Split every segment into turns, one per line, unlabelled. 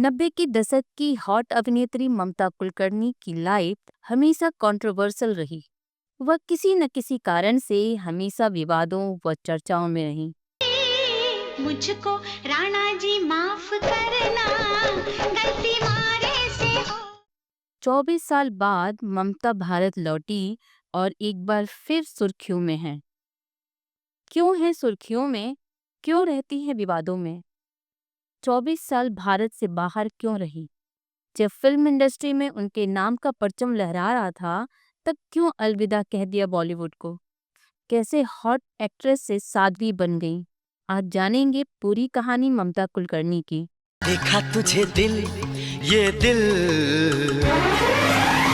90 की दशक की हॉट अभिनेत्री ममता कुलकर्णी की लाइफ हमेशा कंट्रोवर्शियल रही। वह किसी न किसी कारण से हमेशा विवादों व चर्चाओं में रही।
मुझको राणा जी माफ करना, गलती मारे से हो।
24 साल बाद ममता भारत लौटी और एक बार फिर सुर्खियों में है। क्यों है सुर्खियों में? क्यों रहती है विवादों में? 24 साल भारत से बाहर क्यों रही? जब फिल्म इंडस्ट्री में उनके नाम का परचम लहरा रहा था, तब क्यों अलविदा कह दिया बॉलीवुड को? कैसे हॉट एक्ट्रेस से साध्वी बन गई? आज जानेंगे पूरी कहानी ममता कुलकर्णी की।
देखा तुझे दिल, ये दिल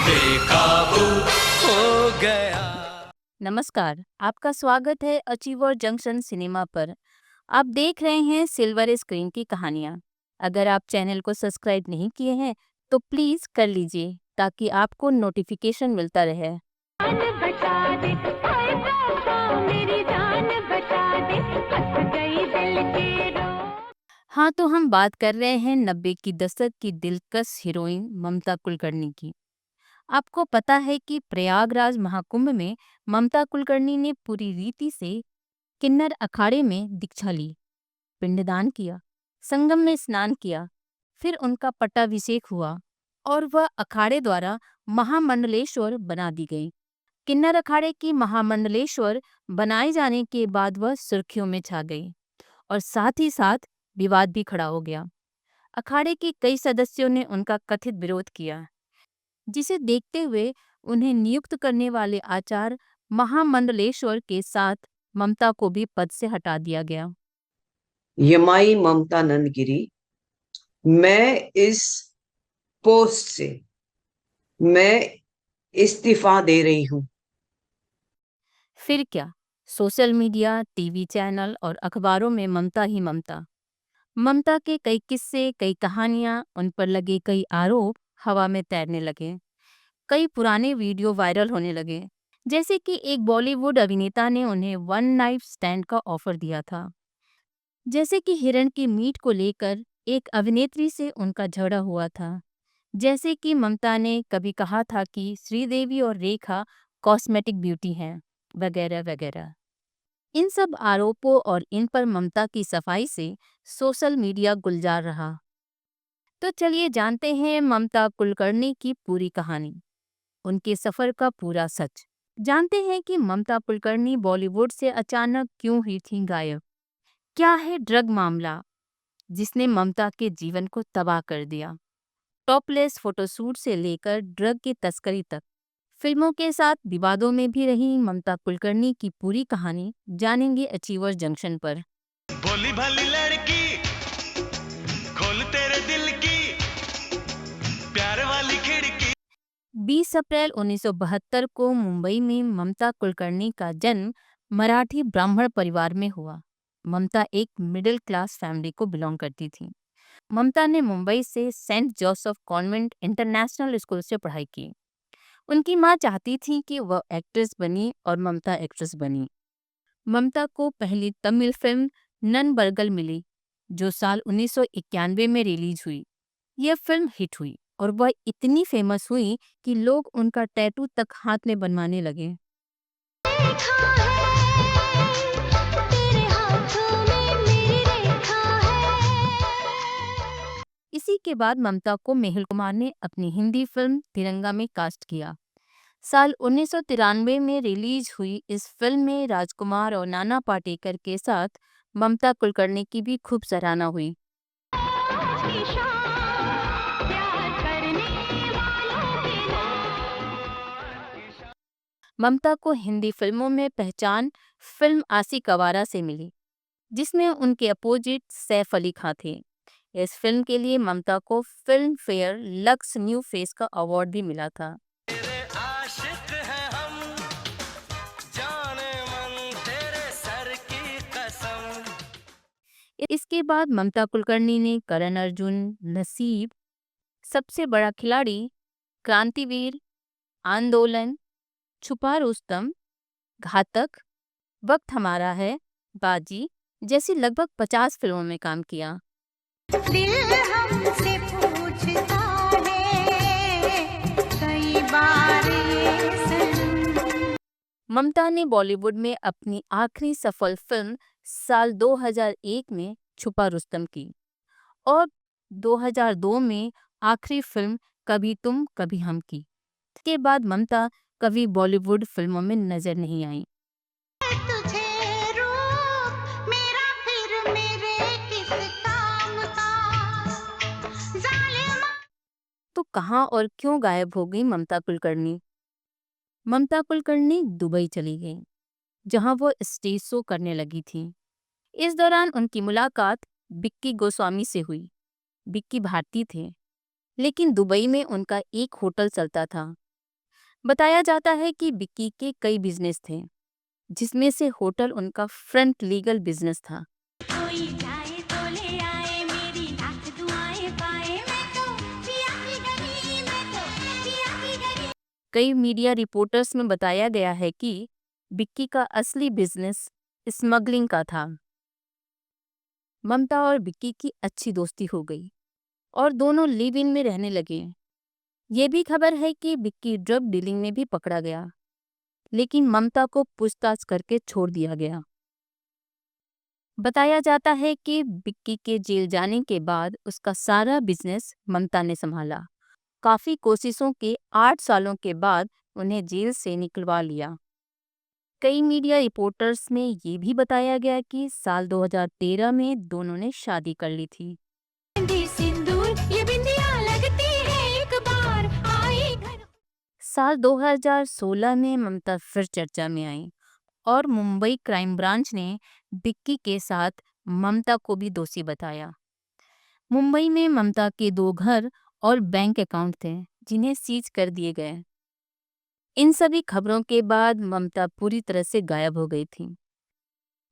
बेकाबू हो गया।
नमस्कार, आपका स्वागत है अचीवर जंक्शन सिनेमा पर। आप देख रहे हैं सिल्वर स्क्रीन की कहानियाँ। अगर आप चैनल को सब्सक्राइब नहीं किए हैं तो प्लीज कर लीजिए ताकि आपको नोटिफिकेशन मिलता रहे।
जान बचा दे, हाय बाबा मेरी जान बचा दे, फंस गई दिल के रो।
हाँ, तो हम बात कर रहे हैं 90 की दशक की दिलकश हीरोइन ममता कुलकर्णी की। आपको पता है कि प्रयागराज महाकुंभ में ममता कुलकर्णी ने पूरी रीति से किन्नर अखाड़े में दीक्षा ली, पिंडदान किया, संगम में स्नान किया, फिर उनका पट्टाभिषेक हुआ और वह अखाड़े द्वारा महामंडलेश्वर बना दी गई। किन्नर अखाड़े की महामंडलेश्वर बनाए जाने के बाद वह सुर्खियों में छा गई और साथ ही साथ विवाद भी खड़ा हो गया। अखाड़े के कई सदस्यों ने उनका कथित विरोध किया, जिसे देखते हुए उन्हें नियुक्त करने वाले आचार्य महामंडलेश्वर के साथ ममता को भी पद से हटा दिया गया।
यमाई ममता नंदगिरी, मैं इस पोस्ट से मैं इस्तीफा दे रही हूं।
फिर क्या, सोशल मीडिया, टीवी चैनल और अखबारों में ममता ही ममता। ममता के कई किस्से, कई कहानियां, उन पर लगे कई आरोप हवा में तैरने लगे। कई पुराने वीडियो वायरल होने लगे, जैसे कि एक बॉलीवुड अभिनेता ने उन्हें वन नाइट स्टैंड का ऑफर दिया था। जैसे कि हिरण की मीट को लेकर एक अभिनेत्री से उनका झगड़ा हुआ था। जैसे कि ममता ने कभी कहा था कि श्रीदेवी और रेखा कॉस्मेटिक ब्यूटी हैं, वगैरह वगैरह। इन सब आरोपों और इन पर ममता की सफाई से सोशल मीडिया गुलजार रहा। तो चलिए जानते हैं ममता कुलकर्णी की पूरी कहानी, उनके सफर का पूरा सच। जानते हैं कि ममता कुलकर्णी बॉलीवुड से अचानक क्यों हुई थी गायब। क्या है ड्रग मामला जिसने ममता के जीवन को तबाह कर दिया? टॉपलेस फोटोशूट से लेकर ड्रग की तस्करी तक, फिल्मों के साथ विवादों में भी रही ममता कुलकर्णी की पूरी कहानी जानेंगे अचीवर जंक्शन पर।
भोली भाली लड़की, खोल तेरे दिल की प्यार वाली खिड़की।
20 अप्रैल 1972 को मुंबई में ममता कुलकर्णी का जन्म मराठी ब्राह्मण परिवार में हुआ। ममता एक मिडिल क्लास फैमिली को बिलोंग करती थी। ममता ने मुंबई से saint Joseph convent international school से पढ़ाई की। उनकी मां चाहती थी कि वह एक्ट्रेस बनी और ममता एक्ट्रेस बनी। ममता को पहली तमिल फिल्म ननबर्गल मिली, जो साल 1991 में रिलीज हुई। यह फिल्म हिट हुई और वह इतनी फेमस हुई कि लोग उनका टैटू तक हाथ में बनवाने लगे।
देखा है तेरे हाथों में मेरी रेखा है।
इसी के बाद ममता को मेहुल कुमार ने अपनी हिंदी फिल्म तिरंगा में कास्ट किया। साल 1993 में रिलीज हुई इस फिल्म में राजकुमार और नाना पाटेकर के साथ ममता कुलकर्णी की भी खूब सराहना हुई।
निशान प्यार करने वालों के नाम।
ममता को हिंदी फिल्मों में पहचान फिल्म आशिक आवारा से मिली, जिसमें उनके अपोजिट सैफ अली खान थे। इस फिल्म के लिए ममता को film fair lux new face का अवार्ड भी मिला था।
तेरे आशिक है हम, जाने मन तेरे सर की कसम।
इसके बाद ममता कुलकर्णी ने करण अर्जुन, नसीब, सबसे बड़ा खिलाड़ी, क्रांतिवीर, आंदोलन, छुपा रुस्तम, घातक, वक्त हमारा है, बाजी जैसी लगभग 50 फिल्मों में काम किया।
दिल हमसे पूछता है कई बार ये सनम।
ममता ने बॉलीवुड में अपनी आखिरी सफल फिल्म साल 2001 में छुपा रुस्तम की और 2002 में आखिरी फिल्म कभी तुम कभी हम की। इसके बाद ममता कभी बॉलीवुड फिल्मों में नजर नहीं आई।
तुझे रूप मेरा फिर मेरे किस काम का जालिमा।
तो कहाँ और क्यों गायब हो गई ममता कुलकर्णी? ममता कुलकर्णी दुबई चली गई, जहां वो स्टेज शो करने लगी थी। इस दौरान उनकी मुलाकात बिक्की गोस्वामी से हुई। बिक्की भारतीय थे, लेकिन दुबई में उनका एक होटल चलता था। बताया जाता है कि बिक्की के कई बिजनेस थे, जिसमें से होटल उनका फ्रंट लीगल बिजनेस था।
कोई जाए तो ले आए मेरी लाख दुआएं पाए मैं तो पिया की गली मैं तो पिया की गली।
कई मीडिया रिपोर्टर्स में बताया गया है कि बिक्की का असली बिजनेस स्मगलिंग का था। ममता और बिक्की की अच्छी दोस्ती हो गई और दोनों लिव इन में रहने लगे। ये भी खबर है कि बिक्की ड्रग डीलिंग में भी पकड़ा गया, लेकिन ममता को पूछताछ करके छोड़ दिया गया। बताया जाता है कि बिक्की के जेल जाने के बाद उसका सारा बिजनेस ममता ने संभाला। काफी कोशिशों के 8 सालों के बाद उन्हें जेल से निकलवा लिया। कई मीडिया रिपोर्टर्स में ये भी बताया गया कि साल 2013 में दोनों ने शादी कर ली थी।
मेहंदी सिंदूर ये बिंदिया लगती है एक बार आई घर।
साल 2016 में ममता फिर चर्चा में आई और मुंबई क्राइम ब्रांच ने बिक्की के साथ ममता को भी दोषी बताया। मुंबई में ममता के 2 घर और बैंक अकाउंट थे, जिन्हें सीज कर दिए गए। इन सभी खबरों के बाद ममता पूरी तरह से गायब हो गई थी।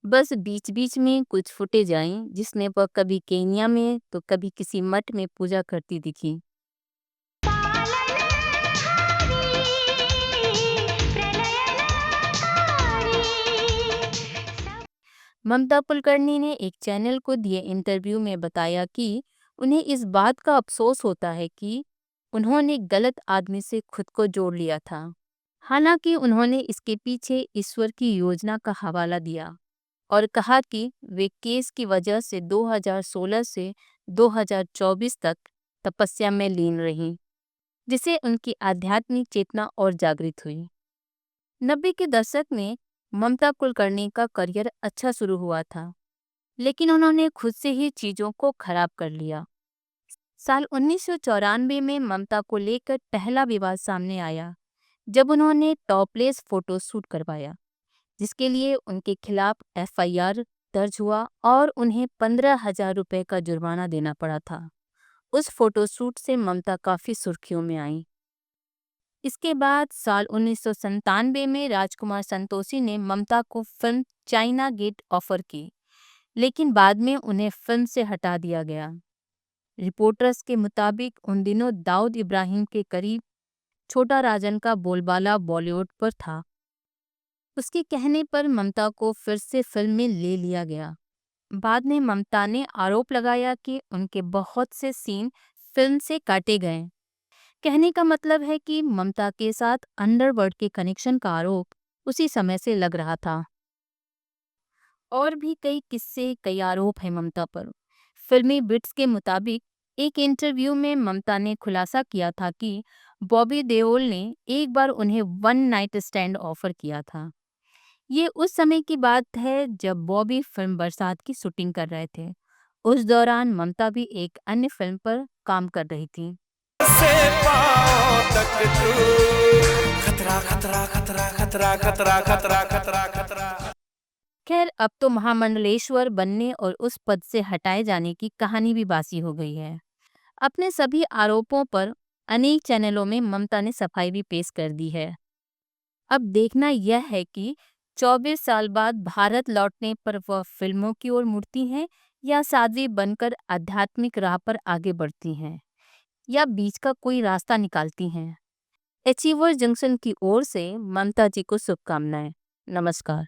बस बीच बीच में कुछ फुटेज आई, जिसमें वह कभी केन्या में तो कभी किसी मठ में पूजा करती दिखी। ममता कुलकर्णी ने एक चैनल को दिए इंटरव्यू में बताया कि उन्हें इस बात का अफसोस होता है कि उन्होंने गलत आदमी से खुद को जोड़ लिया था। हालांकि उन्होंने इसके पीछे ईश्वर की योजना का हवाला दिया और कहा कि वे केस की वजह से 2016 से 2024 तक तपस्या में लीन रहीं, जिससे उनकी आध्यात्मिक चेतना और जागृत हुई। 90 के दशक में ममता कुलकर्णी का करियर अच्छा शुरू हुआ था, लेकिन उन्होंने खुद से ही चीजों को खराब कर लिया। साल 1994 में ममता को लेकर पहला विवाद सामने आया, जब उन्होंने टॉपलेस फोटो शूट करवाया, जिसके लिए उनके खिलाफ एफआईआर दर्ज हुआ और उन्हें 15,000 रुपए का जुर्माना देना पड़ा था। उस फोटोशूट से ममता काफी सुर्खियों में आई। इसके बाद साल 1997 में राजकुमार संतोषी ने ममता को फिल्म चाइना गेट ऑफर की, लेकिन बाद में उन्हें फिल्म से हटा दिया गया। रिपोर्टर्स के मुताबिक उन दिनों दाऊद इब्राहिम के करीब छोटा राजन का बोलबाला बॉलीवुड पर था। उसके कहने पर ममता को फिर से फिल्म में ले लिया गया। बाद में ममता ने आरोप लगाया कि उनके बहुत से सीन फिल्म से काटे गए। कहने का मतलब है कि ममता के साथ अंडरवर्ल्ड के कनेक्शन का आरोप उसी समय से लग रहा था। और भी कई किस्से, कई आरोप हैं ममता पर। फिल्मी बिट्स के मुताबिक एक इंटरव्यू में ममता ने खुलासा किया था कि बॉबी देओल ने एक बार उन्हें 1 नाइट स्टैंड ऑफर किया था। ये उस समय की बात है जब बॉबी फिल्म बरसात की शूटिंग कर रहे थे। उस दौरान ममता भी एक अन्य फिल्म पर काम कर रही थी।
से पाँव तक तू खतरा खतरा खतरा खतरा खतरा खतरा खतरा खतरा।
खैर, अब तो महामंडलेश्वर बनने और उस पद से हटाए जाने की कहानी भी बासी हो गई है। अपने सभी आरोपों पर अनेक चैनलों में ममता ने सफाई भी पेश कर दी है। अब देखना यह है कि 24 साल बाद भारत लौटने पर वह फिल्मों की ओर मुड़ती हैं या साध्वी बनकर आध्यात्मिक राह पर आगे बढ़ती हैं, या बीच का कोई रास्ता निकालती हैं। अचीवर जंक्शन की ओर से ममता जी को शुभकामनाएं। नमस्कार।